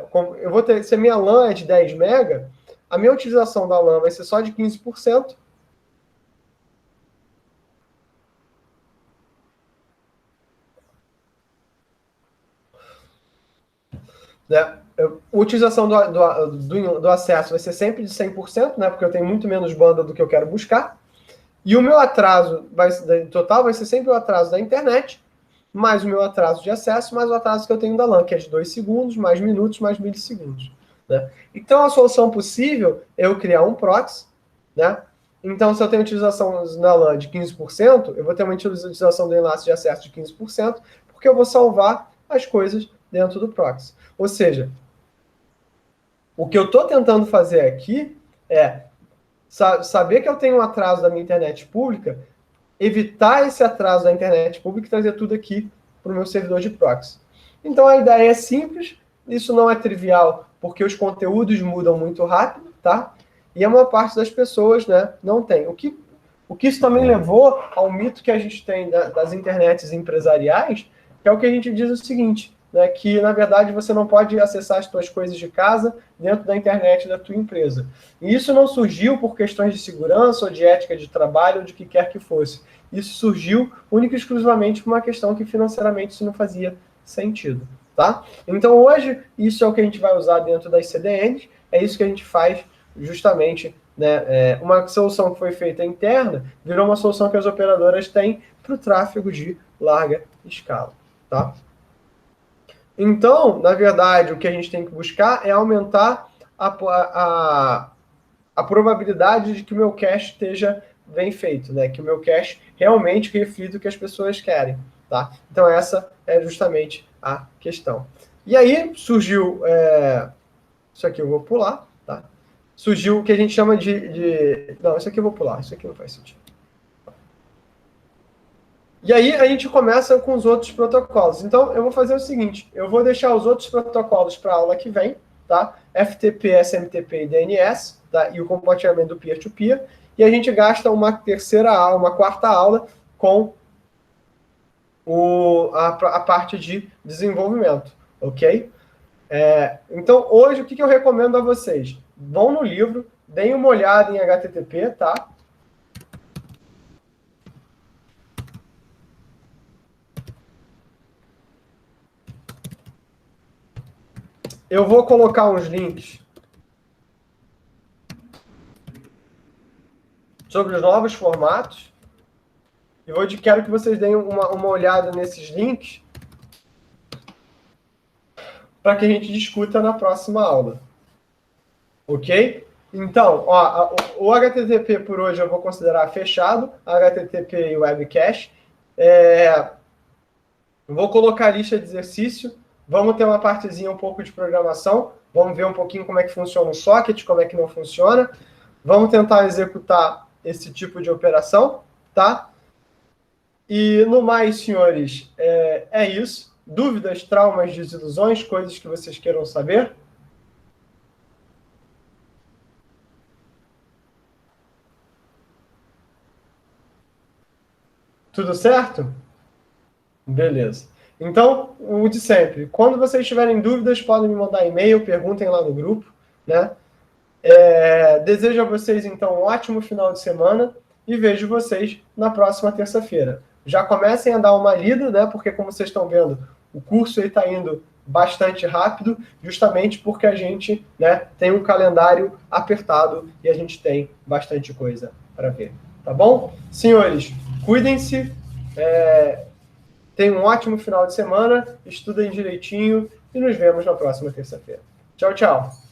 se a minha LAN é de 10 mega, a minha utilização da LAN vai ser só de 15%. Né? A utilização do acesso vai ser sempre de 100%, né? Porque eu tenho muito menos banda do que eu quero buscar. E o meu atraso total vai ser sempre o atraso da internet, mais o meu atraso de acesso, mais o atraso que eu tenho da LAN, que é de 2 segundos, mais minutos, mais milissegundos. Né? Então, a solução possível é eu criar um proxy, né? Então, se eu tenho utilização na LAN de 15%, eu vou ter uma utilização do enlace de acesso de 15%, porque eu vou salvar as coisas dentro do proxy. Ou seja, o que eu estou tentando fazer aqui é saber que eu tenho um atraso da minha internet pública, evitar esse atraso da internet pública e trazer tudo aqui para o meu servidor de proxy. Então, a ideia é simples, isso não é trivial, porque os conteúdos mudam muito rápido, tá? E a maior parte das pessoas, né, não tem. O que isso também levou ao mito que a gente tem das internets empresariais, que é o que a gente diz o seguinte, né, que, na verdade, você não pode acessar as suas coisas de casa dentro da internet da tua empresa. E isso não surgiu por questões de segurança ou de ética de trabalho ou de que quer que fosse. Isso surgiu única e exclusivamente por uma questão que financeiramente isso não fazia sentido. Tá? Então, hoje, isso é o que a gente vai usar dentro das CDNs, é isso que a gente faz justamente, né, uma solução que foi feita interna, virou uma solução que as operadoras têm para o tráfego de larga escala. Tá? Então, na verdade, o que a gente tem que buscar é aumentar a probabilidade de que o meu cache esteja bem feito, né? Que o meu cache realmente reflita o que as pessoas querem. Tá? Então, essa é justamente a questão. E aí surgiu, isso aqui eu vou pular, tá? Surgiu o que a gente chama não, isso aqui eu vou pular, isso aqui não faz sentido. E aí a gente começa com os outros protocolos. Então, eu vou fazer o seguinte, eu vou deixar os outros protocolos para a aula que vem, tá? FTP, SMTP e DNS, tá? E o compartilhamento do peer-to-peer. E a gente gasta uma quarta aula com a parte de desenvolvimento, ok? Então, hoje, o que eu recomendo a vocês? Vão no livro, deem uma olhada em HTTP, tá? Eu vou colocar uns links sobre os novos formatos. E quero que vocês deem uma olhada nesses links para que a gente discuta na próxima aula. Ok? Então, ó, o HTTP por hoje eu vou considerar fechado, HTTP e Web Cache. Vou colocar a lista de exercício. Vamos ter uma partezinha um pouco de programação. Vamos ver um pouquinho como é que funciona o socket, como é que não funciona. Vamos tentar executar esse tipo de operação, tá? E no mais, senhores, é isso. Dúvidas, traumas, desilusões, coisas que vocês queiram saber? Tudo certo? Beleza. Então, o de sempre. Quando vocês tiverem dúvidas, podem me mandar e-mail, perguntem lá no grupo, né? Desejo a vocês, então, um ótimo final de semana e vejo vocês na próxima terça-feira. Já comecem a dar uma lida, né? Porque, como vocês estão vendo, o curso está indo bastante rápido, justamente porque a gente, né, tem um calendário apertado e a gente tem bastante coisa para ver. Tá bom? Senhores, cuidem-se, tenham um ótimo final de semana, estudem direitinho e nos vemos na próxima terça-feira. Tchau, tchau!